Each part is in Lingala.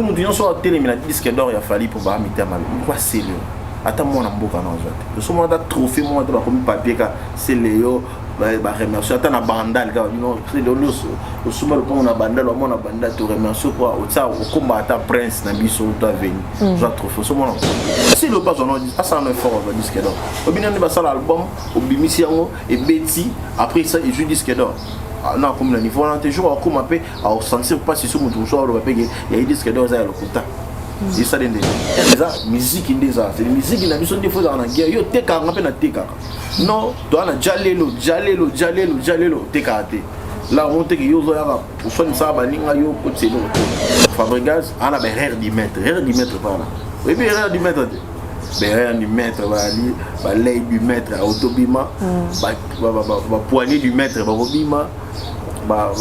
Nous disons sur la télé, mais la disque d'or, il a fallu pour mettre mal. Quoi c'est le? Attends, moi, on a beaucoup à nous. Je suis un trophée, moi, je comme papier, c'est Léo, remercier. Attends, la bandale, c'est de l'os. Au sommet, on a bandale, on a bandale, tu remercies quoi? Au ça, au combat, ta prince, n'a mis sur le venu. Je trophée. Si le pas, on a dit, ça, on a fort, le disque d'or. Au bien, on a ça l'album, au Bimissiano et Betty, après ça, il joue disque d'or. Non, comme le niveau, on a toujours comme un peu à sentir pas si sur mon toujours le papier, il y a des disques d'or, ça, le quota. C'est ça, c'est musique, c'est musique qui n'a pas besoin de faire en guerre. Yo, t'es carré, on appelle t'es carré. Non, tu as un jalelo, t'es là, on te dit, yo, pour faire ça, yo, c'est l'autre. Fabregas, on a des rires du maître par là. Oui, bien, rires du maître. Rires du maître, l'œil du maître, autobima, poignée du maître, autobima. Ma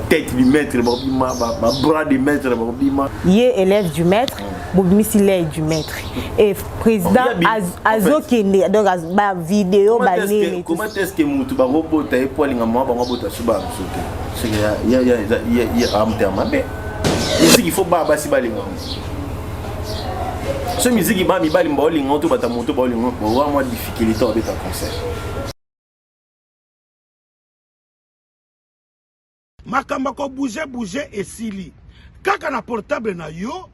tête du maître, ma bras du maître, il est élève du maître, Bobimisi l'œil du maître. Et président Azo qui est donc la vidéo. Comment est-ce que mon tuba robot est pour les mamans, on va suba sauter. Il y a un terme. Mais il faut pas si balinga. Ce musique qui va mi balinga, on tout bata moto balinga, on va avoir difficulté avec un concert. Makamba ko bouger et sili. Kaka na portable na yo,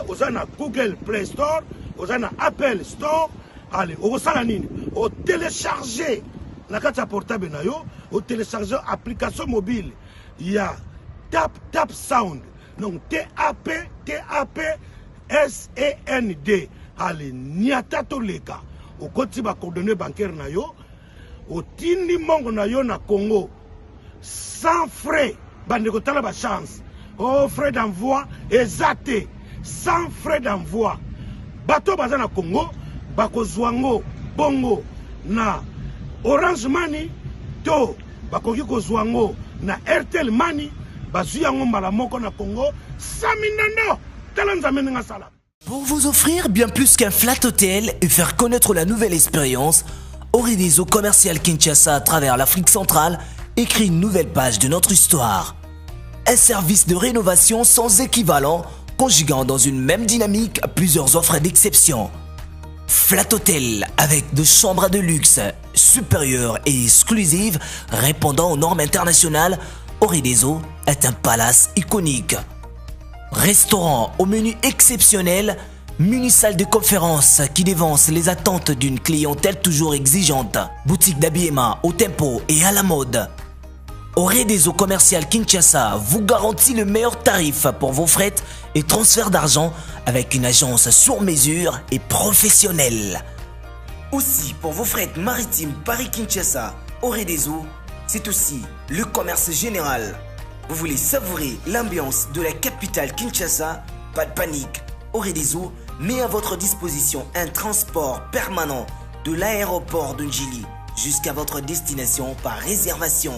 oza na Google Play Store, oza na Apple Store, allez, osala nini? O télécharger na kati ya portable na yo, o télécharger application mobile. Il y a Tap Sound. Donc TAP-SAND. Allez, niata to leka. O koti ba coordonnées bancaires na yo, o tindi mongo na yo na Congo. Sans frais, bandeko tala ba chance. Oh, frais d'envoi exact. Sans frais d'envoi. Bato baza na Congo, bako zwango bongo na Orange Money to bakoki ko zwango na Airtel Money, bazu yango mbala moko na Congo, 100 000 tala nzambe nga sala. Pour vous offrir bien plus qu'un flat hôtel et faire connaître la nouvelle expérience, Orideso Commercial Kinshasa à travers l'Afrique centrale écrit une nouvelle page de notre histoire. Un service de rénovation sans équivalent, conjuguant dans une même dynamique plusieurs offres d'exception. Flat Hotel avec de chambres de luxe, supérieures et exclusives, répondant aux normes internationales, Orideso est un palace iconique. Restaurant au menu exceptionnel, muni-salle de conférence qui dévance les attentes d'une clientèle toujours exigeante. Boutique d'habillement au tempo et à la mode. Orideso Commercial Kinshasa vous garantit le meilleur tarif pour vos frais et transferts d'argent avec une agence sur mesure et professionnelle. Aussi, pour vos frais maritimes Paris-Kinshasa, Orideso, c'est aussi le commerce général. Vous voulez savourer l'ambiance de la capitale Kinshasa? Pas de panique, Orideso met à votre disposition un transport permanent de l'aéroport de Njili jusqu'à votre destination par réservation.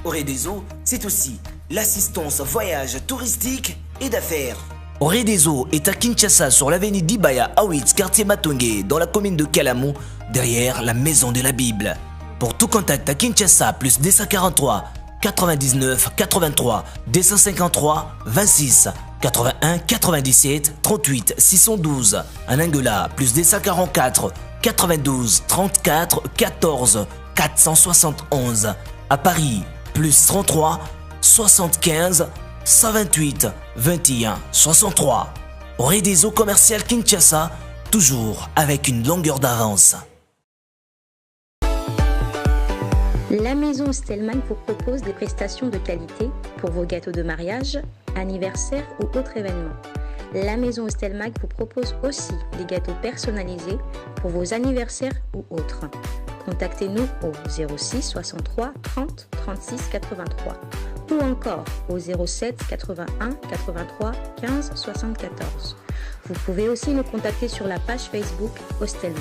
Orideso, c'est aussi l'assistance voyage touristique et d'affaires. Orideso est à Kinshasa sur l'avenue d'Ibaya Awitz, quartier Matongé, dans la commune de Kalamou, derrière la maison de la Bible. Pour tout contact à Kinshasa, plus 243 99 83 253 26 81 97 38 612. En Angola, plus 244 92 34 14 471. À Paris, plus 33 75 128 21 63. Orideso Commercial Kinshasa, toujours avec une longueur d'avance. La maison Stelman vous propose des prestations de qualité pour vos gâteaux de mariage, anniversaire ou autres événements. La maison Stelman vous propose aussi des gâteaux personnalisés pour vos anniversaires ou autres. Contactez-nous au 06 63 30 36 83 ou encore au 07 81 83 15 74. Vous pouvez aussi nous contacter sur la page Facebook Hostelmac.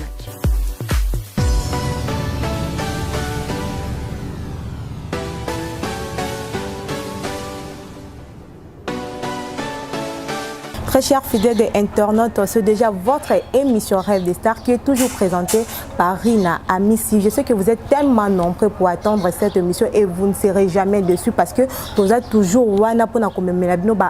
Très chers fidèles et internautes, c'est déjà votre émission Rêve des Stars qui est toujours présentée par Rina Amissi. Je sais que vous êtes tellement nombreux pour attendre cette émission et vous ne serez jamais dessus parce que vous êtes toujours wana pour la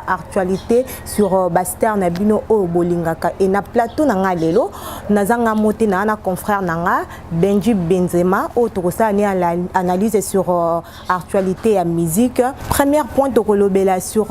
actualité sur Baster Nabino au Bolingaka et na plateau nanga lelo nazanga monté na confrère nanga Benji Benzema autre ça ni analyse sur actualité à musique. Premier point de kolobela sur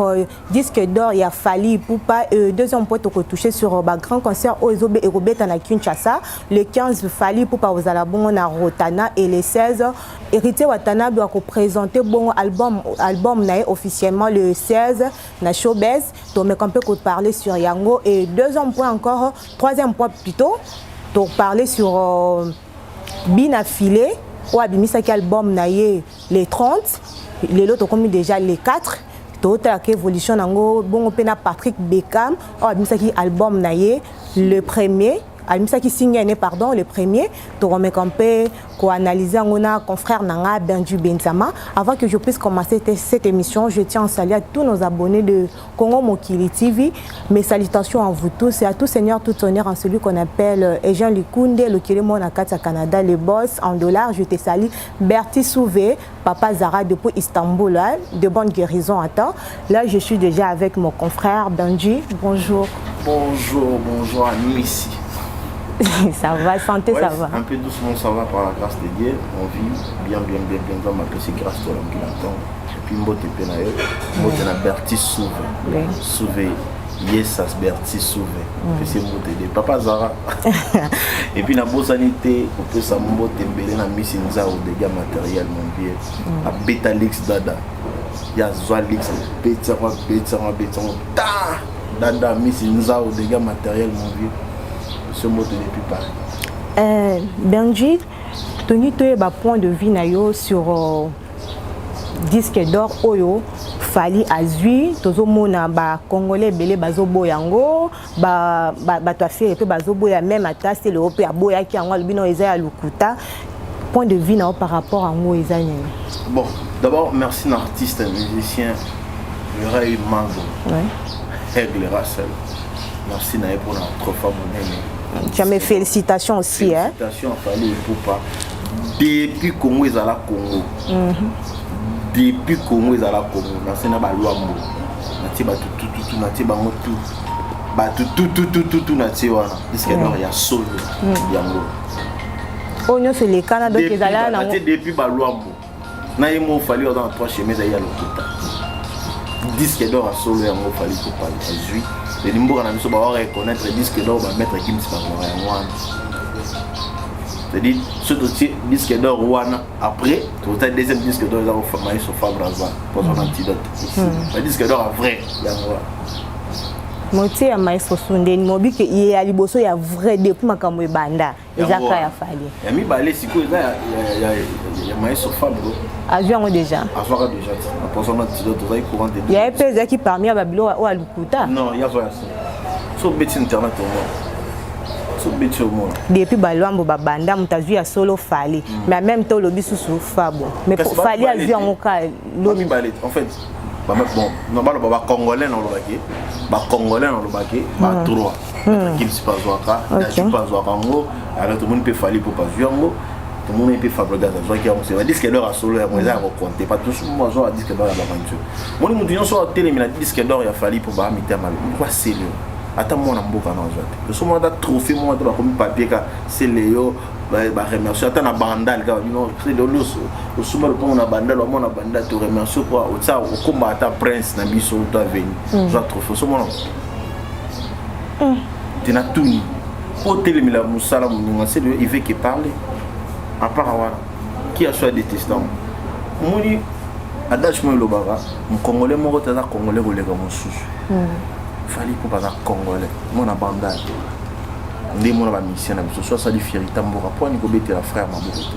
disque d'or il y a Fally Ipupa. Deuxième point que touché sur grand concert au Ezobe et Robeta na Kinshasa. Le 15 Fally Ipupa aux Alabongo na Rotana et le 16 Héritier Watanabe doit présenter bon album na officiellement le 16 na Showbiz. Donc on peut parler sur Yango et deuxième point encore, troisième point plutôt, pour parler sur Bina Filé ou Abimisa qui album na les 30, les autres comme déjà les 4. Total évolution nango bon pena Patrick Beckham ou Abimisa qui album na le premier. Almisa qui signe pardon le premier to remettre un peu ko analyser ngona confrère nanga Benji Benzema. Avant que je puisse commencer cette émission, je tiens à saluer à tous nos abonnés de Congo Mokili TV. Mes salutations à vous tous et à tout seigneur, tout honneur en celui qu'on appelle Ejan Likunde, le Kilimo Nakata Canada, le boss en dollars. Je te salue Bertie Souvé, Papa Zara depuis Istanbul, hein, de bonne guérison à temps. Là, je suis déjà avec mon confrère Benji. Bonjour. Bonjour à nous ici. Ça va, santé, ouais, ça va. Un peu doucement, ça va par la grâce de Dieu. On vit bien, malgré ces grâces de l'homme qui l'attend. Et puis, Mbote Penayo, Mbote na Bertie Souvé. Yesas Bertie Souvé. C'est Mbote de Papa Zara. Et puis, na Bosanité, on peut sa Mbote Mbele na Miss Nza ou dégâts matériels, mon vieux. À Betalix Dada. Il y a Zoalix, Betara. Dada, Miss Nza ou dégâts matériels, mon vieux. Ce mot depuis Paris. Benji, Tony Toye point de vue nayo sur disque d'or oyo Fally azui tozo mona ba congolais belé bazo boyango ba to affaire pe bazo boya même ata c'est le pe aboya ki yango albino eza ya lukuta point de vue nayo par rapport à ngo eza nini. Bon, d'abord merci l'artiste musicien Ray Mango. Ouais. Aigle Russell. Merci Naé pour notre femme. Tu as mes félicitations aussi. Félicitations à Fally Ipupa. Depuis Congo, ils à la Congo. Depuis Congo, ils à la Congo. Merci na baluambo. Nati ba tout. Nati ba motu. Ba tout nati wana. Disque d'or ya solo. Yango. Oh non, c'est les Canada qui là na. Depuis baluambo. Na yemo Fally dans 3 chemins ya lokuta. Disque d'or à solo yango Fally Ipupa. Azui. Les Nimbo on a mis sur reconnaître les disques d'or, on va mettre Kim Spagnola. C'est-à-dire, ce disque d'or, après, tu as le deuxième disque d'or, ils ont fait sur Fabraza pour son antidote. Le disque d'or est vrai. Motié à Maestro Sunde, Mobi que il y a liboso il y a vrai depuis ma kamwe banda. Ezaka ya Fally. Il y a mis balé siko il y a Maestro Fabro. Avion déjà. Avion déjà. Pour son antidote, tu as courant de. Il y a pèse qui parmi Babilo ou Alukuta. Non, il y a ça. Sur bêtise internet au moins. Sur bêtise au moins. Depuis Baluambo banda mutazu ya solo Fally. Mais en même temps le bisu sous Fabo. Mais pour Fally avion mon cas l'homme balé en fait. Bon, normalement, les Congolais dans le baquet, les Congolais dans le baquet, les trois. Qui ne sont pas zoaka, qui ne sont pas zoaka, alors tout le monde peut Fally pour pas jouer, tout le monde peut faire le gaz. C'est un disque d'or à solo, il y a compter, pas tout le monde joue à disque d'or à l'aventure. Moi, nous disons sur la télé, mais le disque d'or, il a fallu pour pas mettre mal. Pourquoi c'est lui? Attends, moi, on a beaucoup à nous jouer. Le souvent, on a trophée, moi, on a comme papier, c'est Léo. Remercier attends na bandal c'est de l'eau au souvent on a bandal on a bandal te remercier quoi au ça au combattant prince na biso to venu je trouve ce moment tu n'as tout ni au télé la musala mon c'est il veut que parler à part voilà qui a soit détestant moni adage moi le baba mon congolais mon rota congolais kolega mon sous Fally pour pas congolais mon bandal ndé mona ba mission na biso soit ça di fierité mboka po ni ko betela frère maboko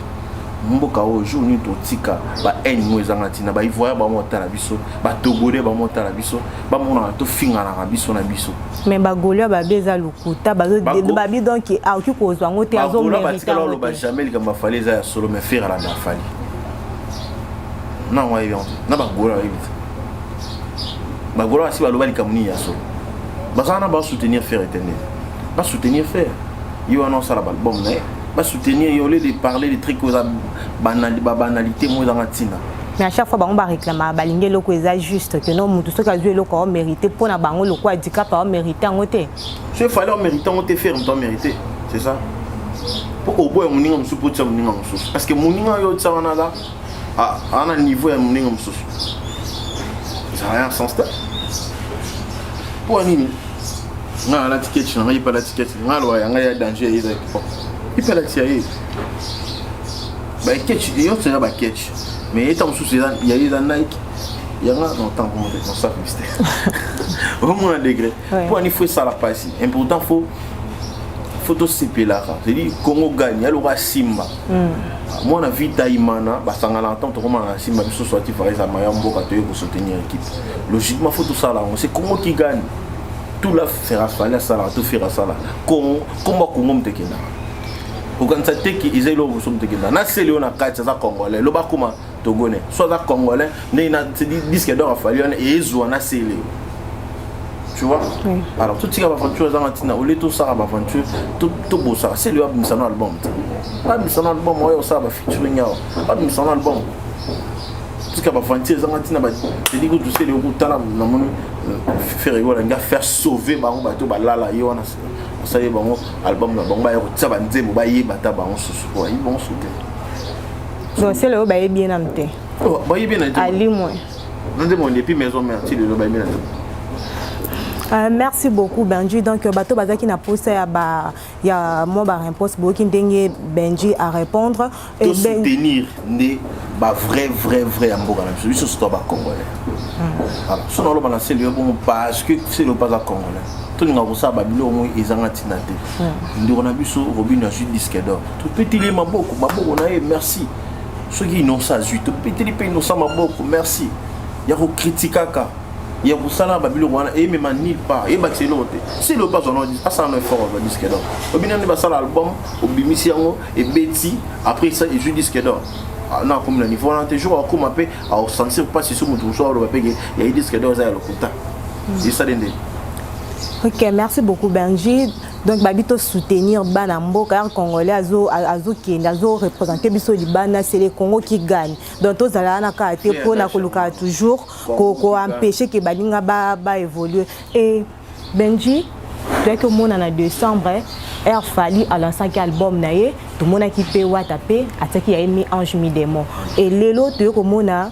mboka o jour ni to tika ba en mo ezanga tina ba ivoya ba mota na biso ba togolais ba mota na biso ba mona to finga na biso na biso mais ba golia ba beza lukuta ba bi donc a ki ko zwa ngote azo mériter ba ba jamais li kamba Fally za solo mais faire la na Fally non wa yon na ba gola ba gola si ba lo ba li kamuni ya solo Bazana va soutenir faire éternel. Va soutenir faire. Il annonce l'album, va soutenir, il au lieu de parler des trucs aux banalités, moi dans la tina. Mais à chaque fois, on va réclamer balingé loko est juste que non, tout ce que joué loko mérité pour na bango loko handicap a mérité en côté. Ce fallait mériter, on te faire, on t'a mérité, c'est ça. Pour au bout mon ninga musu pour mon ninga musu. Parce que mon ninga yo tsa wana là, à un niveau mon ninga musu. Ça n'a rien sens ça. Pour nini? Na la ticket, na il pas la ticket, na lo ya ngaya danger yi da. Il peut la tirer. Bah catch, yo tsa ba catch. Mais étant sous il y a eu dans Nike, il y a un temps pour monter dans ça mystère. Au moins un degré. Pour il faut ça la passe. Important faut tout CP là. C'est-à-dire Congo gagne, il y aura Simba. Moi na vie taïmana, bah ça ngala entendre comment Simba biso soit il faisait ça maya mboka to pour soutenir l'équipe. Logiquement faut tout ça là, c'est Congo qui gagne. Tout là faire affaire ça là, tout faire ça là. Congo mtekena. Quand ils ont l'eau, c'est le Congolais, le Bakuma Togonais, soit Congolais, disque d'or a fallu et ils ont assez. Tu vois? Alors, tout ce qui va aventure dans la Tina, tout ça va aventure, tout beau ça, c'est le album. Pas de album, moi, ça va featuring, pas de album. Tout ce qui va aventure dans la Tina, c'est dit que tu sais, le route là, faire sauver Baron Bateau, Balala, Yoana. Ça y est, bon, album, bon, ça va dire, bon, il va bon, bon, donc c'est le bail bien amté. Oh, bail bien amté. Allez, moi. Non, demande, et puis maison, merci de le bail bien amté. Merci beaucoup, Benji. Donc, bateau bazaki na posé il y a moi réponse beaucoup qui Benji à répondre. Et soutenir né vrai amboka na biso surtout ba congolais. Alors, sinon le balancer le bon parce que c'est le pas à congolais. Tout le monde a babilo au moins ils ont atinaté. Nous on a vu sur Robin a juste disque d'or. Tout petit les maboko on a merci. Ceux qui n'ont ça juste tout petit les pays nous ça maboko merci. Il y a au critiquer il y a pour ça là babilo on et même nulle part et bah c'est l'autre. C'est le pas on dit ça un effort au disque d'or. Robin on va ça l'album au bimisiango et Betty après ça il joue disque d'or. Non comme le niveau on a toujours comme un peu à sentir pas si sur mon toujours le papier il y a disque d'or ça le contact. C'est ça d'endé. Ok, merci beaucoup Benji. Donc babito soutenir Banambo car congolais azo représenter biso libana c'est les Congo qui gagnent. Donc tous ala na ka te pour na koluka toujours ko empêcher que baninga ba évoluer. Et Benji, dès que mon en décembre Air Fali à l'ancien album naé tout le monde qui peut wa taper attaquer a mis ange mi démon. Et lelo te ko mona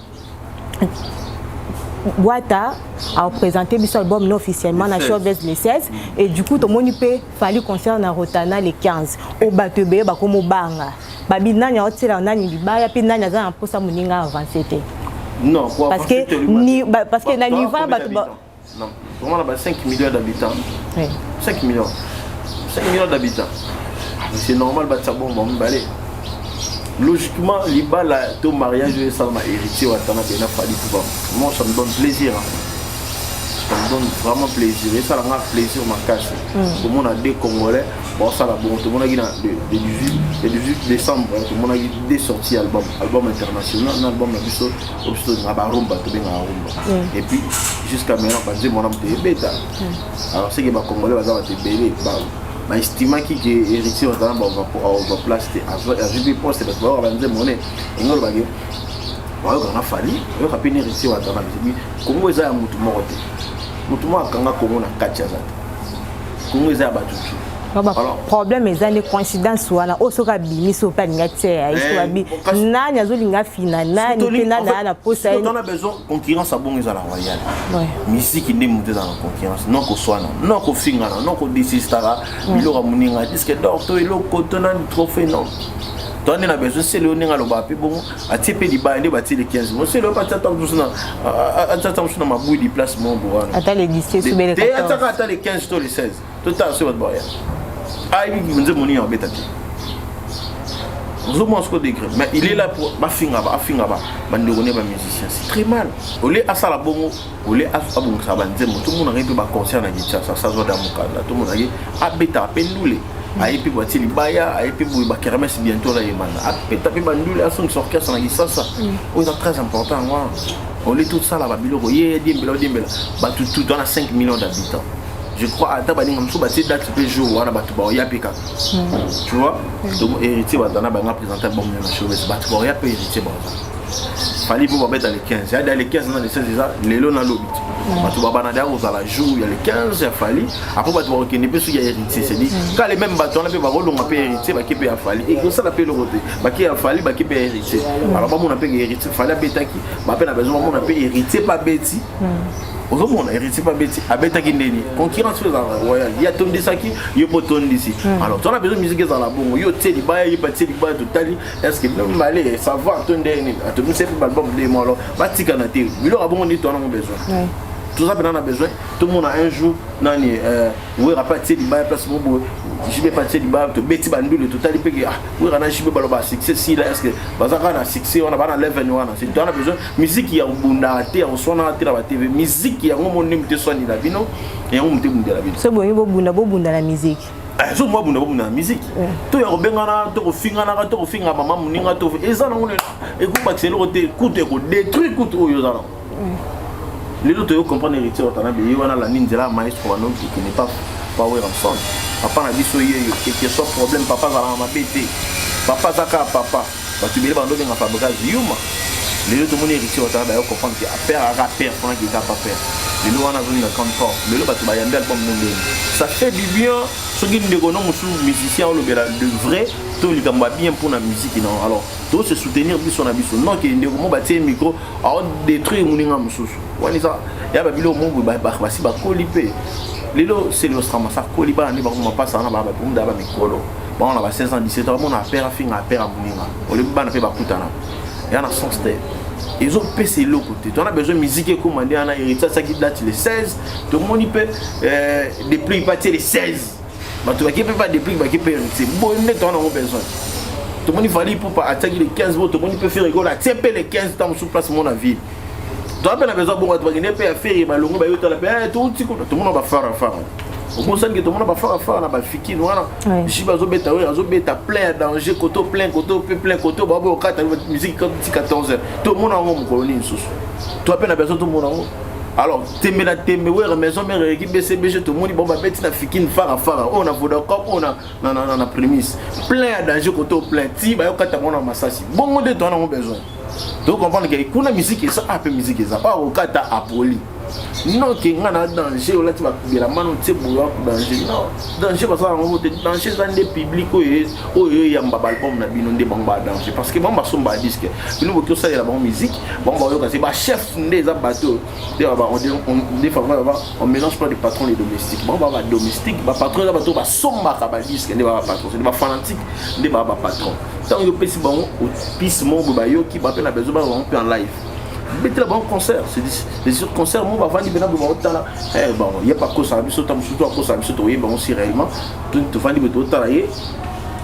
Wata a présenté son album non officiellement na Showbiz le 16 et du coup tout le monde peut fallu concert na Rotana le 15 au batebe ba komo banga babi nanya otela nani libaya pe nanya za mposa muninga avancer te non parce que na niveau ba non vraiment là 5 millions d'habitants 5 millions d'habitants c'est normal ba bon balé logiquement liba la ton mariage et ça m'a hérité watana bien fallu pour moi ça me donne plaisir ça me donne vraiment plaisir et ça m'a plaisir ma casse tout le monde a des Congolais bon ça la bon tout le monde a dit le 18 décembre tout le monde a dit des sorties album international un album la biso na barumba to benga rumba et puis jusqu'à maintenant parce que mon âme était bêta alors c'est que les Congolais va te belé ma estima qui est héritier on va placer je vais poster parce que on va dire monnaie et on va dire on a fallu on a pénétrer héritier on va dire comment ça mutu moko kanga Congo na katia za comment ça batuki alors problème est une coïncidence wana osoka bimiso pa ngate histoire bi nani azolinga fina nani pena na posa on a besoin concurrence à bon ezala royal musique ndi monter dans la concurrence non ko swana non ko fingana non ko disistara bilora muninga disque d'or to elo kotona trophée non toi on a besoin c'est le ninga lo ba pe bon atipe di ba ndi ba ti le 15 mo c'est le pas tata msuna atata msuna maboui di place mon bourana ata le 17 subele 14 ata le 15 to le 16 tout à sur votre barrière il dit que mon en bêta. Mais il est là pour musicien, c'est très mal. Au lieu à ça la bongo, au lieu à ça bon ça va dire tout le monde arrive pas concert na guitare ça joue dans mon cadre tout le monde arrive à bêta pendule. Aïe puis voici les baya, aïe puis vous ba kermesse bientôt là yemana. À bêta puis bandule à son orchestre na guitare ça. C'est très important moi. Au lieu tout ça là ba bilo yé dimbela ba tout dans 5 millions d'habitants. je crois à tabaning comme ça bah c'est date peut jour on a battu bah ya pika tu vois donc héritier bah dana bah on a présenté bon na show mais battu bah ya peut héritier bah fallait pour mettre dans les 15 il y a dans les 15 dans les 16 déjà les lots dans l'obit battu bah na derrière aux à la jour il y a les 15 il fallait après battu bah qui n'est pas sûr il y a héritier c'est dit quand les mêmes bâtons on a fait bah on a peu héritier bah qui peut a fallait et ça la peut le côté bah qui a fallait bah qui peut héritier alors bah on a peu héritier fallait bêta qui bah peine a besoin on a peu héritier pas bêti aujourd'hui on a héritier pas bêti à bêta qui n'est ni concurrence fait royal il y a ton de ça qui il peut ton d'ici alors on a besoin de musique dans la bon yo teli ba il pas teli ba total est-ce que même aller savoir ton dernier à tout c'est pas album de moi alors bah tika na te il aura bon dit on a besoin tout ça on a besoin tout le monde a un jour nani ouais pas teli ba place mon je vais pas teli ba to beti bandu le total il ah ouais on a je vais ba succès si là est-ce que bazaka na succès on a pas na level on a c'est on a besoin musique ya bunda te on sona te la TV musique ya ngo mon te soni la bino et on te bunda la bino c'est bon bunda la musique so moi bunda la musique to ya robengana to finga mama muninga to eza na ngone et ku baxelo te coûte ko détruire coûte oyo za les autres yo comprendre héritier otana be yo na la ninja maestro wa non qui n'est pas power ensemble papa na biso yeyo quelque soit problème papa za la mabete papa zaka papa ba tu bele bando benga fabrica yuma les autres mon héritier otana ba yo comprendre que père à père pendant qu'il a pas père les lois na zone na encore le ba tu ba yambe album ndenge ça fait du bien ce qui ne connaît musu musicien le vrai to likamba bien pour la musique non alors to se soutenir biso na biso non que ndeko mo ba tie micro a détruire muninga mususu wani ça ya ba bilo mo ba si ba kolipe lelo c'est le strama ça koliba ni ba mo passa na ba pour ndaba mikolo bon on a 16 ans 17 ans on a père finga père muninga on le ba na pe ba kutana ya na sens te ils ont PC le côté on a besoin de musique et commander on a hérité ça qui date les 16 tout le monde il peut depuis partir les 16 bah tu vas qui peut pas depuis bah qui peut c'est bon net on a besoin tout le monde il fallait pour pas attaquer les 15 tout le monde peut faire rigoler tiens les 15 temps sous place mon avis tu as besoin bon tu vas gagner peut faire bah longo bah yo tout le monde va faire au moins ça que tout le monde va faire na ba fiki noana je ba zo beta plein danger koto plein koto bah au 4 musique comme 14 heures tout le monde en mon colonie sous tu as besoin tout le monde alors tembe ouais maison mère équipe BCBG tout le monde bon bah beti na fiki une fara on a Vodacom on a na prémisse plein danger koto plein ti bah au 4 on a massage bon monde toi on a besoin donc comprendre que kuna musique et ça un peu musique et ça pas au 4 apoli non que nga na danger là tu vas couper la main tu boulot danger non danger parce que danger dans des publics o ya mbaba album na bino nde bamba danger parce que bamba somba disque bino boko ça la bonne musique bamba yo c'est ba chef des bateau on des fois on mélange pas des patrons les domestiques bamba ba domestique ba patron la bateau ba somba ka ba disque ne ba patron c'est ba fanatique ne ba patron tant yo pesi bon au pisse mon ba yo qui ba la besoin ba on peut en live mettez la bon concert c'est des autres concerts moi va vendre bena bon temps là bon il y a pas que ça biso tam surtout à cause ça biso to y bon si réellement tout vendre beto travailler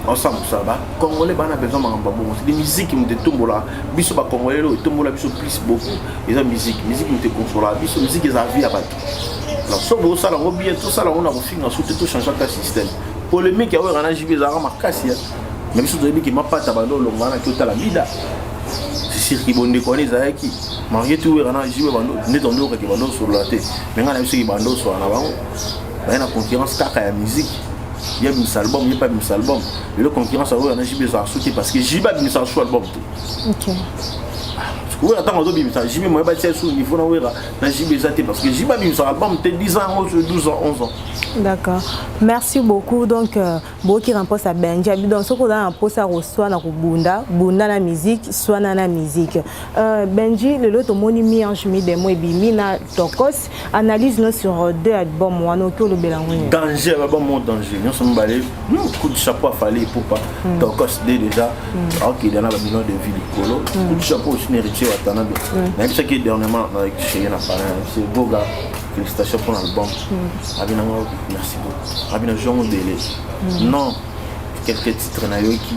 ensemble ça va congolais bana besoin mamba bon c'est des musiques qui me tombola biso ba congolais lo tombola biso plus beaucoup et ça musique me te consola biso musique les avis à battre alors so bo ça là on bien tout ça là on a refait ensuite tout changer ta système polémique ya on a jibe za makasi même si tu dis que m'a pas tabando lo ngana tout la vida qui bon déconner ça qui marié tout et on jibe bando ne tondo que bando sur la tête mais ngana biso qui bando sur na bango ba na concurrence kaka ya musique il y a un album il y a pas un album le concurrence a on a jibe ça sauter parce que jibe a mis ça sur album OK oui attends on doit bien ça jibe moi ba c'est sur niveau na wera na jibe ça parce que jibe a mis ça album te 10 ans 12 ans 11 ans. D'accord. Merci beaucoup. Donc, beaucoup qui remporte à Benja. Donc, ce qu'on a un poste à reçoit dans Bunda la musique, soit dans la musique. Benji, le lot au monimi en chemin des mots et bimina tokos analyse nous sur 2 albums ou un autre le bélangouni. Danger, album mon danger. Nous sommes balés. Coup de chapeau à fallait pour pas tokos déjà. Ok, il y en a besoin de vie du colo. Coup de chapeau aussi héritier à Tanado. Même ce qui est dernièrement avec chez Yana c'est beau gars. Félicitations pour l'album. Merci beaucoup. Abina Jean Délé. Non, quelques titres na yoki.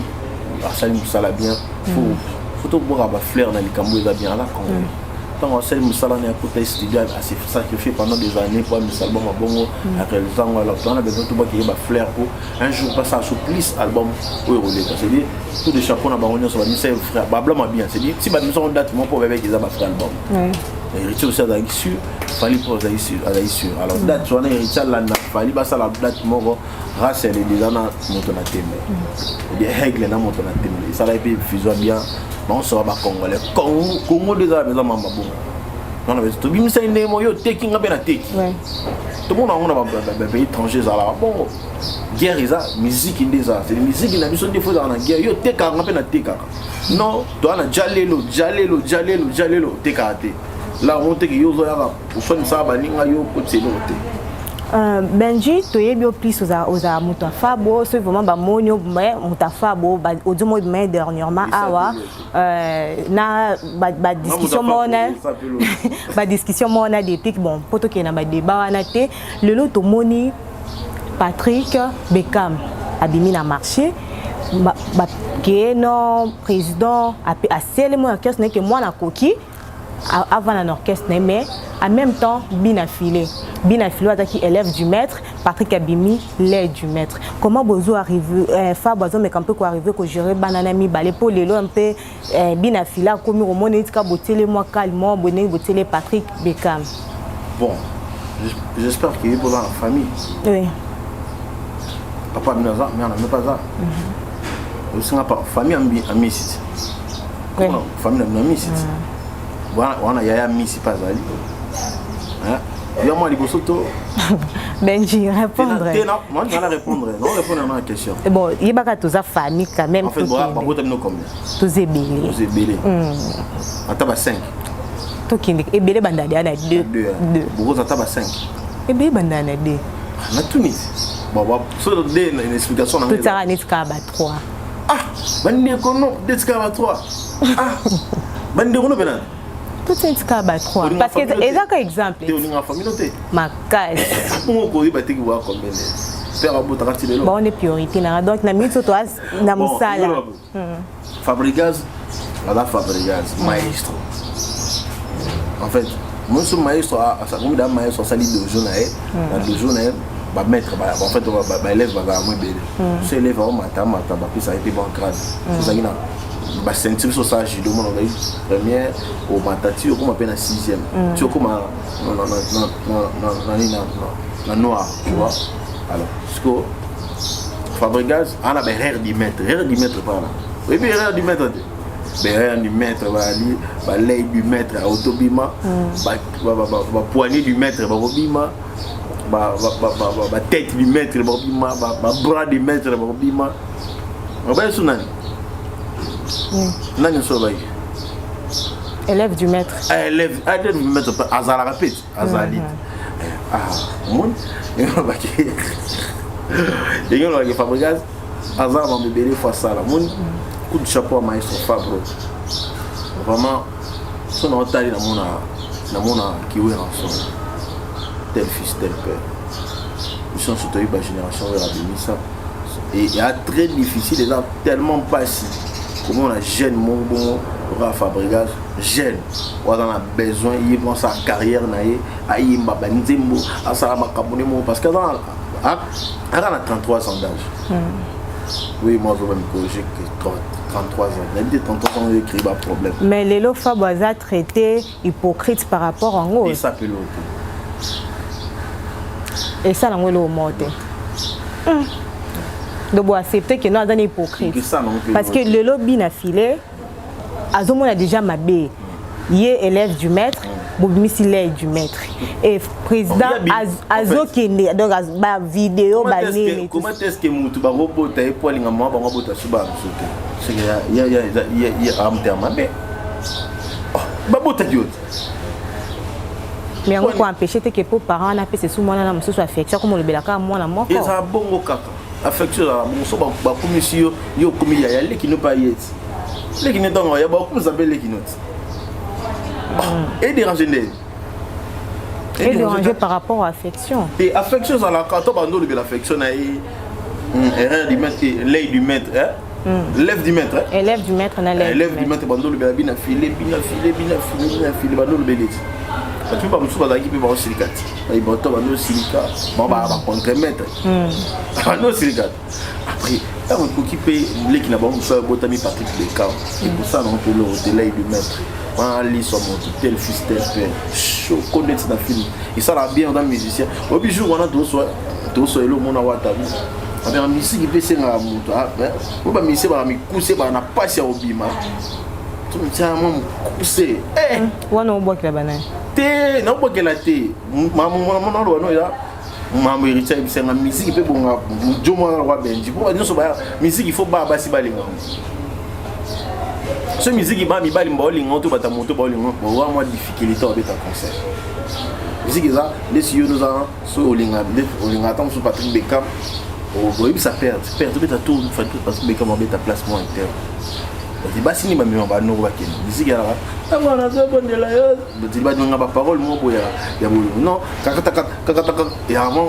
Salim Moussala bien. Faut tout boire à fleur dans les cambouis bien là quand même. Tant Salim Moussala n'est à côté studio assez sacrifié pendant des années pour un album à bon à réalisant alors on a besoin de boire qui est fleur pour un jour passer à plus album pour rouler. C'est dire tout de chapeau na baronnier sur la mise frère. Babla m'a bien. C'est dire si ba nous on date mon pour avec les frère album. héritier aussi azalaki sûr fali mpo azalaki sûr alors date wana héritier alanda fali basala date moko race elle déjà na moto na tembe des règles na moto na tembe ça va puis fusion bien bon ça va congolais Congo déjà besoin mamba bon on avait tout bimisa ndemo yo teki ngabe na teki tout le monde on a pays étrangers là bon guerre eza musique ndeza c'est musique na biso ndefo za na guerre yo teka ngabe na teka non toi na jalelo teka te là on te ki yo zo ya ko so ni sa ba ninga yo ko tselo te Benji, tu es bien plus aux Moutafabo, c'est vraiment Bamonio, Moutafabo, Odumo mais dernièrement, awa, na discussion mona, discussion mona des pics bon, poto qui na débat na te, le lot moni Patrick Beckham abimi na marché, qui est non président a scellé mon orchestre n'est que moi na coquille. Avant un orchestre, mais en même temps, Binafilé qui élève du maître, Patrick Abimi, l'aide du maître. Comment vous arrivez, Fabazo, mais quand peut arriver que gérer Bananami, balé pour les lots un peu, Binafilé, comme au monde, il y a botelé moi calmement, botelé Patrick Beckham. Bon, j'espère qu'il est pour la famille. Oui. Papa Minaza, mais on n'a même pas ça. Aussi, on n'a pas famille amie ici. Famille amie ici. On a yaya misi pas ali hein il y a moi les bosoto Benji répondre moi je vais répondre non répondre à ma question bon il y a pas tous sa famille quand même en fait bon on va terminer combien tous ébélés attends 5 to kindi ébélé bandade ana 2 beaucoup attends 5 ébélé bandade 2 na Tunis bon sur des une explication tout ça net ka ba 3 ah bande kono des ka ba 3 ah bande kono benan tout c'est un cas 3 parce que exact exemple ma case on ko ba tiki wa combien faire abota parti de l'eau bon on est priorité donc na minute toi na musala Fabregas maestro en fait moi ce maestro ça comme dans maestro ça lit de journée dans le journée ba mettre en fait ba élève ba moins belé c'est élève au matin ba puis ça a été bon grade ça ina ba sentir sur ça judo mon première au matati comme appelle en 6e tu comme non noir tu vois alors parce que Fabregas on a ben erreur du maître par là oui bien erreur du maître erreur du maître ba lay du maître autobima ba poignée du maître ba bima ba tête du maître ba bima ba bras du maître ba bima ba sunani nani soba élève du maître élève du maître azala répète azalit mon il va que Fabregas azala va me béler face à la mon coup de chapeau à maestro Fabro vraiment son entali na mona qui est en son tel fils tel père ils sont surtout une génération vers la ça et il est très difficile déjà tellement pas si comment on a jeune mon bon Fabregas jeune on a besoin il pense sa carrière naie ayi mbaba nzembo asala makabone mo parce que dans a 33 ans d'âge oui moi je vais me corriger que 33 ans même des 33 ans il écrit pas problème mais les lots Fabaza traité hypocrite par rapport en haut et ça peut l'autre et ça l'angle au monte donc accepter que nous avons hypocrite parce que le lobby n'a filé Azomo a déjà mabé il est élève du maître Bobimisi l'aide du maître et président Azo qui est donc ba vidéo ba comment est-ce que mutu ba robota et pour linga mo ba robota suba sote c'est il y a am terme mais ba bota diot mais on peut empêcher que pour parents na pe c'est sous moi na musu so affection comme le belaka moi na moko et ça bongo kaka affection la musu ba commission yo komi ya les qui ne pas yet les qui ne donc ya ba comme ça les qui note et déranger par rapport à l'affection. Et affection, ça la quand on de l'affection, erreur du maître, l'œil du maître, l'élève du maître. Élève du maître, on a l'élève du maître, bando le bien filé, bando le belé. Tu peux pas me souvenir qui peut avoir silicate. Il va tomber dans le silicate, bon bah contre maître. Bando silicate. Après on peut quitter les qui n'a pas fait botami Patrick Beckham et pour ça on peut le hôtel du maître on lit son montre tel fils tel père chaud connaître dans film et ça l'a bien dans musicien au bijou on a tout soit le monde à Watabu avec un musique qui peut se faire moto ah ben on va musique va me couper va na passer au bima tout me tient moi couper eh wana oboki la banane te na oboki la te maman no ya maman héritier c'est une musique qui peut bon jomo wa benji pour nous so ba musique il faut ba basi balinga ce musique il ba mi bali mbolinga to bata moto bolinga bo wa moi difficulté avec ta concert musique ça les yeux nous en so olinga attend sur Patrick Beckham au boy ça perd tu peux ta tour parce que Beckham a ta placement interne tu vas signer ma maison ba no ba ken musique là ah voilà ça bon de la yo tu vas donner ba parole mo boya ya bo non kaka et avant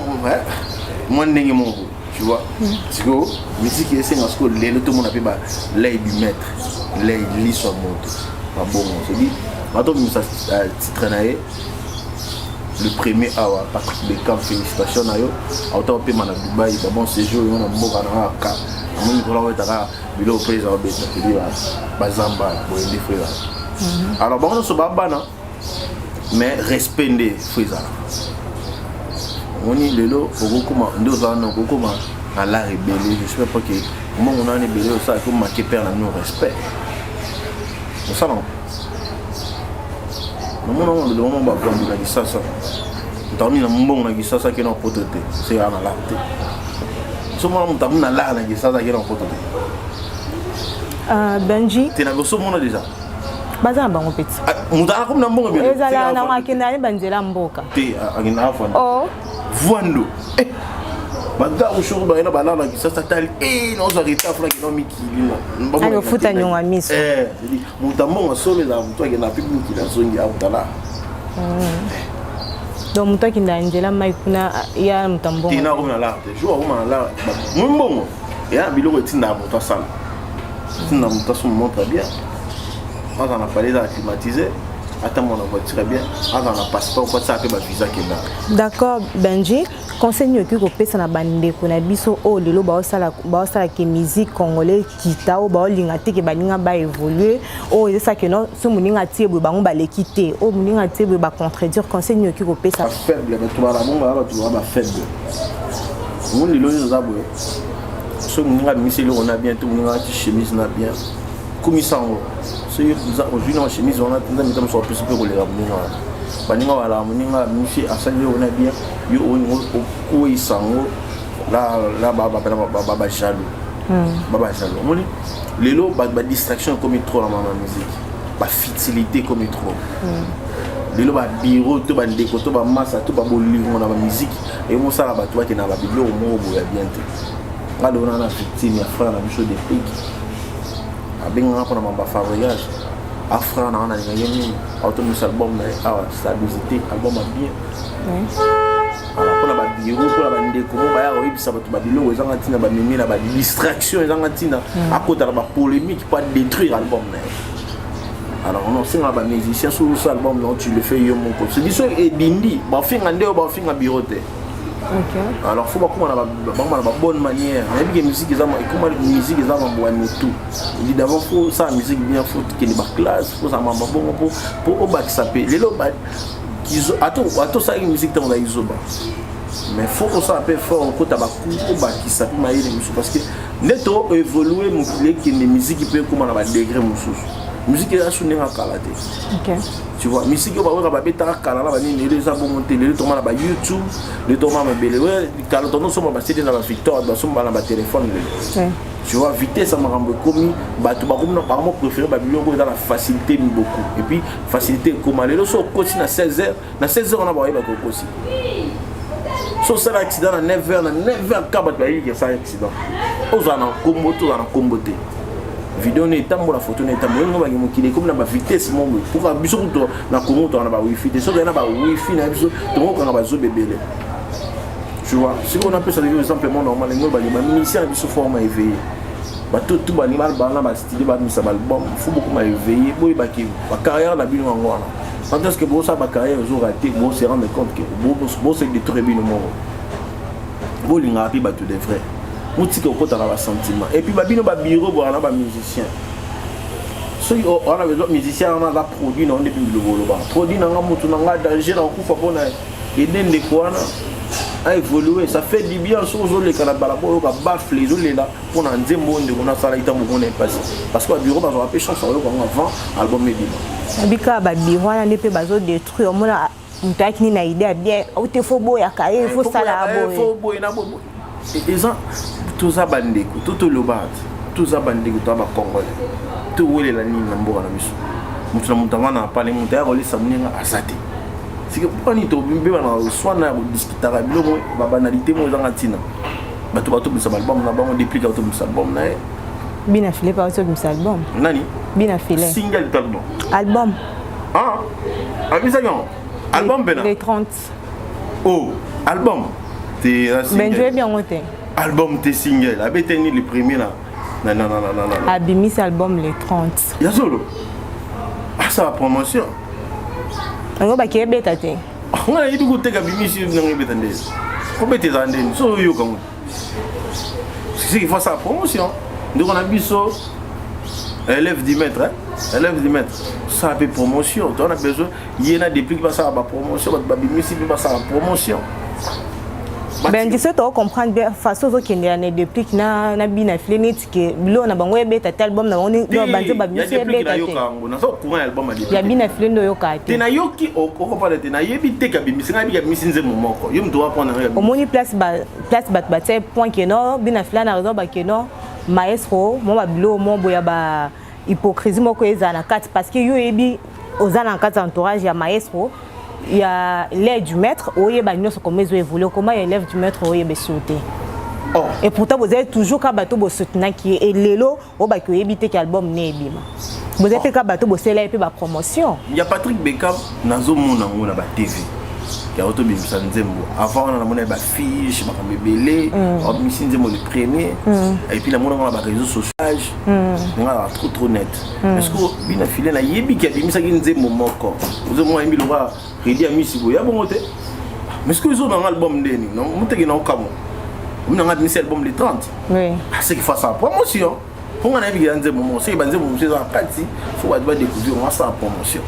moi ndenge mon tu vois parce que musique c'est dans ce que les tout le monde appelle ba l'œil du maître l'œil lit son moto pas bon on se dit attends ça titre naé le premier awa Patrick Beckham félicitations na yo autant pe mana Dubai ba bon séjour on a mboka na ka amoni ko lawa taka bilo président beta kidi ba zamba bo ndi frère alors bon on se babana mais respect de frère on y lelo okoma ndoza na okoma à la rébellion je sais pas que comment on a une rébellion ça faut marquer perdre nos respect ça non non le moment va prendre la distance tant ni na mbongo na gisasa ke na potote c'est ana la te so mo mutamu na la na gisasa ke na potote Benji te na goso mona déjà baza bango petit mutana comme na mbongo bien ezala na makenda ni banzela mboka te agina afan oh voando baga ushuru ba ina balala gisasa tali no zo reta fla ki no mikili no ayo futa nyonga miso dit mutamu ngosole la mutwa ke na pibu ki la zongi abutala donc muto qui n'a njela mai kuna ya mutambongo tina ko na la te jo ko na la mbongo ya biloko tinda muto sala tinda muto so montre bien on a parlé de climatiser attends mon voiture bien on a passeport quoi ça que ba visa kenda d'accord Benji conseil que ko pesa na bande ko na biso o lelo ba osala ke musique congolais kita o ba linga te ke baninga ba évoluer o c'est ça que non so muninga tie bo bango ba lekite o muninga tie bo ba contredire conseil que ko pesa faible ba to ba monga ba to ba faible mon lelo za bo so muninga miseli on a bien tout muninga ti chemise na bien comme ça aujourd'hui dans chemise on a tendance à mettre sur plus pour les ramonga baninga wala muninga mifi asali on a bien yo o isango la baba jalo baba jalo moni lelo ba distraction comme trop dans ma musique ba futilité comme trop lelo ba bureau to ba ndeko to ba massa to ba bolingo na ba musique et mo sala ba to ki na ba biblo mo bo ya bien te ngalo na na victime ya frère na biso de pique abenga ko na mamba voyage afra na na ngayemi automis album na stabilité album bien alors pour la bureau pour la ndeko mo ba ya oyibisa bato ba bilo ezanga tina ba mimi na ba distraction ezanga tina à côté de la polémique pas détruire album na alors on sait ba musicien sur ce album là tu le fais yo mon ko c'est dit so et dindi ba finga ndeo ba finga bureau te ok alors faut pas comment la bonne manière même que musique ezama et comment musique ezama mbwani tout dit d'abord faut ça musique bien faut que les ba classe faut ça mamba bon pour au bac sapé les lo ba attends ça une musique dans la isoba mais faut que ça appelle fort au tabakou au bac qui s'appelle maïle musique parce que neto évoluer mon filet que les musiques peut comment la degré mususu musique est assuné à kalaté ok tu vois musique on va beta kala la bani les ça bon monter les tomber là YouTube les tomber ma belle ouais kala tono so ba céder na ba Victor ba so ba téléphone tu vois vitesse ça m'a rendu commis ba tu ba comme na par moi préféré ba biloko dans la facilité beaucoup et puis facilité comme aller so coach na 16h on a ba ba coach so ça l'accident à 9h na 9h ka ba il y a ça accident ozana combo te vidéo n'est pas la photo n'est pas moi qui est comme la vitesse mon pour biso to na Congo to na ba wifi te so na ba wifi na biso to mo kana ba zo bebele tu vois si on appelle ça des simplement normal ngo ba musicien biso forme éveillé ba tout ba ni ba na ba style ba mi ça ba album faut beaucoup ma éveillé boy ba ki ba carrière la bino ngwana quand est-ce que bon ça ba carrière zo raté bon se rendre compte que bon c'est des très bien mon bon linga pi ba tout des vrais mutika okota na ba sentiment et puis babino ba bureau bwana ba musicien soki on a besoin musicien on a la produit non depuis le bolo ba produit nanga mutu nanga danger na kufa pona edende kwana a évolué ça fait du bien sur les canabala pour ka bafle les là pour na nzembo nde on a sala ita mo ne passé parce que bureau ba zo chance sur avant album medima bika ba bureau na ne pe bazo détruire mona mutaki ni na idée bien ou te faut boya ka il faut sala boya faut boya na boya et ça tout ça bandeko tout le bas tout ça bandeko to ba congolais tout wele la ni na mboka na biso mutu na mutamana pale mutu ya kolisa mninga asate c'est que pourquoi ni to bimbe bana soit na discuter avec le ba banalité mo zanga tina bato bisa album na bango déplique auto bisa album na bina filé pas auto bisa album nani bina filé single album ah abisa yon album bena les 30 oh album t'es ben je vais bien monter album t'es single abete ni le premier là non abimis album les 30 ya solo ah ça promotion ngo ba ke beta te ngala yidu ko tega bimisi ngi beta ndé ko beta zande so yo kan c'est qu'il faut ça promotion donc on a biso élève 10 mètres élève 10 mètres ça fait promotion on a besoin yena depuis que ça ba promotion ba bimisi ba ça promotion ben tu sais tu comprendre bien façon zo kende ane depuis na bina flenit ke bilo na bango ebeta tel album na oni do banze ba bimisi ebeta te na so courant album ali ya bina flendo yo ka te na yoki ko parler te na yebi te ka bimisi na bi ka bimisi nze momoko yo mto wa prendre au moni place ba te point que non bina flana raison ba que non maestro mo ba bilo mo boya ba hypocrisie moko ezana kati parce que yo ebi ozana kati entourage ya maestro. Il y a l'élève du maître, oye ba nyonso comme ils évolué comment l'élève du maître oye be sauter. Oh. Et pourtant vous êtes toujours ka bateau bo soutenir qui est lelo o ba ko ebité ki album né bima. Vous êtes ka bateau bo cela et puis ba promotion. Il y a Patrick Beckham nazo mona ngona ba TV. Qui a auto bimisa nzembo. Avant on a mona ba fiche ba mbebele, on bimisa nzembo le premier et puis la mona ngona ba réseaux sociaux. Ngala trop net. Est-ce que bina filé na yebi ki bimisa ki nzembo moko. Vous mo yimbi lo ba il y a musique ya bon côté mais ce que ils ont dans l'album d'eni non muteki na okamo on a mis album les 30 oui c'est qu'il faut ça promotion pour on a vu dans moment c'est banze mo c'est en partie faut va découvrir on va ça promotion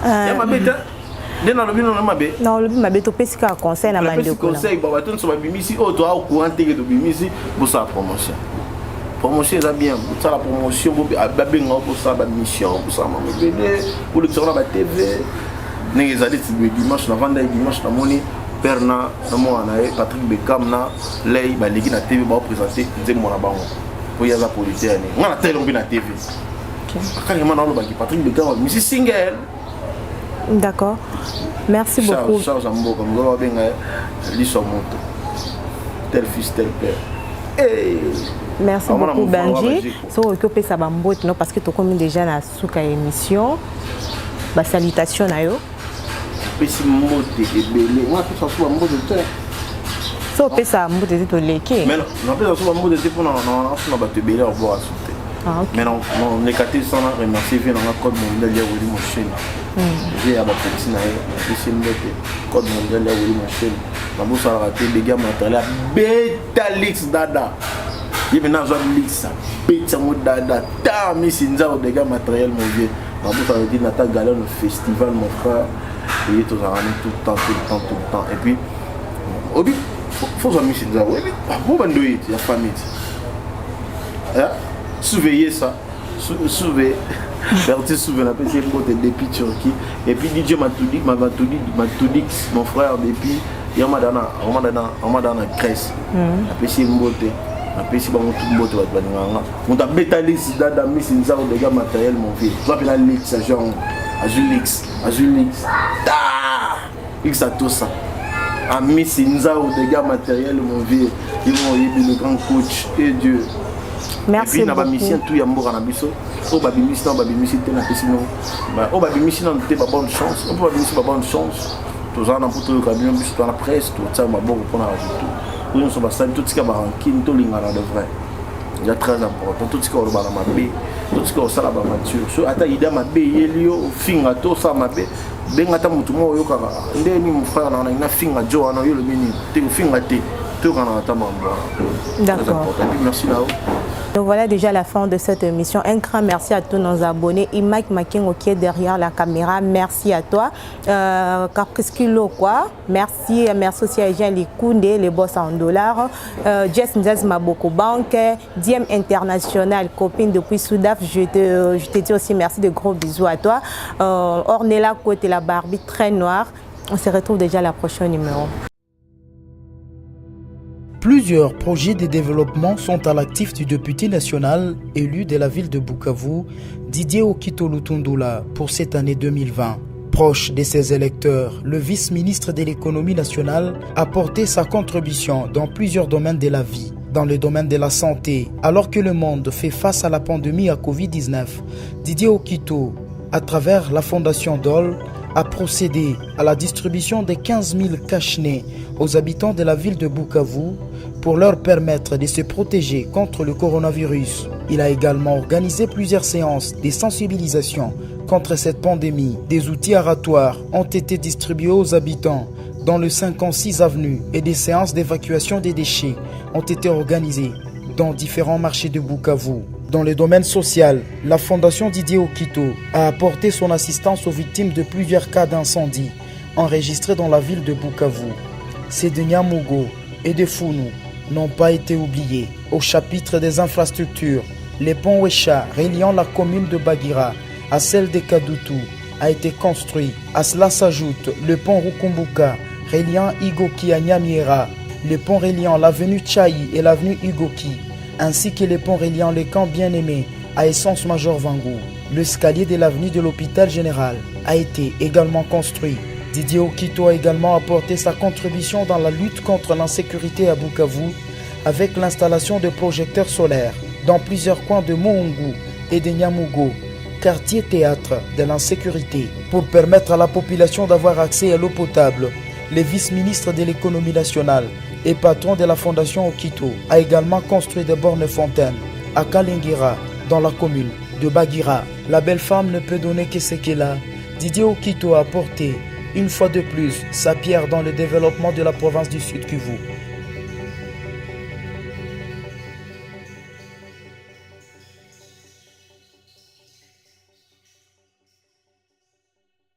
ya mabeta dena lo bino na mabe non le mabe to pesika conseil na mande ko conseil ba ton so bimisi o to au courant te to bimisi pour ça promotion ça bien ça la promotion ba benga pour ça ba mission pour ça mabele pour le sur la TV les adultes dimanche na vanda dimanche na moni perna na mo na Patrick Beckham na lay ba ligi na TV ba présenter nzembo na bango po ya za politique ni ngana tele mbi na TV akali mana lo ba Patrick Beckham mais c'est single d'accord merci beaucoup Charles Ambo comme go benga liso moto tel fils tel père merci beaucoup Benji so occupé ça ba mbote non parce que to comme déjà na suka émission ba salutation na yo pesi mbote ebele moi tout ça soit mbote te so pesa mbote to leke mais non pesa soit mbote te pour na ba te ebele au bois sauter mais non on est caté sans remercier vient dans code mondial ya woli mo chaîne j'ai aba petit na pesi mbote code mondial ya woli mo chaîne na bosa raté des gars matériel Betalix dada il maintenant zo lix beta mo dada ta mi sinza des gars matériel mon vieux na bosa dit na ta galère le festival mon frère et tout ça tout le temps et puis au but faut ça mission ça oui bon bandoït la famille surveiller ça surveiller Bertie souvent la petite côté depuis Turquie et puis DJ Matoudix mon frère depuis Yamadana Grèce la petite beauté la petite beauté on a bétalix dada mission ça des gars matériel mon vieux tu appelles la Lix genre Azulix ta X à tout ça à Miss Inzao des gars matériels mon vieux ils vont y le grand coach et Dieu merci beaucoup et puis na mission tout yamboka na biso o ba mission te na pesino ba o ba mission te ba bonne chance on peut ba mission ba bonne chance tout ça na poto ka bien biso na presse tout ça ma bon pour na rajouter nous sommes bastante tout ce qui va ranking tout lingana de vrai il y a très important tout ce qui va na mabe tout ce qui va sala ba mature so ata ida mabe yelio finga to sa mabe benga ta mutu mo yo kaka ndeni mu frère na finga jo ana yo le mini te finga te tout le monde entend. D'accord. Merci là-haut. Donc voilà déjà la fin de cette émission. Un grand merci à tous nos abonnés. Et Mike Makingo qui est derrière la caméra, merci à toi. Caprice Kilo quoi. Merci aussi à Jean Likunde, les boss en dollars. Jess Nzaz Maboko Bank, Diem International, copine depuis Soudaf. Je te dis aussi merci, de gros bisous à toi. Ornella Côté, la Barbie très noire. On se retrouve déjà à la prochaine numéro. Plusieurs projets de développement sont à l'actif du député national élu de la ville de Bukavu, Didier Okito Lutundula, pour cette année 2020. Proche de ses électeurs, le vice-ministre de l'économie nationale a porté sa contribution dans plusieurs domaines de la vie. Dans le domaine de la santé, alors que le monde fait face à la pandémie à Covid-19, Didier Okito, à travers la fondation DOL, a procédé à la distribution de 15 000 cache-nez aux habitants de la ville de Bukavu pour leur permettre de se protéger contre le coronavirus. Il a également organisé plusieurs séances de sensibilisation contre cette pandémie. Des outils aratoires ont été distribués aux habitants dans le 56 avenue et des séances d'évacuation des déchets ont été organisées dans différents marchés de Bukavu. Dans le domaine social, la fondation Didier Okito a apporté son assistance aux victimes de plusieurs cas d'incendie enregistrés dans la ville de Bukavu. Ces de Nyamugo et de Founou n'ont pas été oubliés. Au chapitre des infrastructures, le pont Wesha reliant la commune de Bagira à celle de Kadutu a été construit. À cela s'ajoute le pont Rukumbuka reliant Igoki à Nyamiera, le pont reliant l'avenue Tchaï et l'avenue Igoki, ainsi que le pont reliant le camp Bien-Aimé à Essence Major Vangou. L'escalier de l'avenue de l'hôpital général a été également construit. Didier Okito a également apporté sa contribution dans la lutte contre l'insécurité à Bukavu avec l'installation de projecteurs solaires dans plusieurs coins de Mohungu et de Nyamugo, quartier théâtre de l'insécurité, pour permettre à la population d'avoir accès à l'eau potable. Le vice-ministre de l'économie nationale et patron de la fondation Okito a également construit des bornes fontaines à Kalingira, dans la commune de Bagira. La belle femme ne peut donner que ce qu'elle a. Didier Okito a apporté une fois de plus sa pierre dans le développement de la province du Sud Kivu.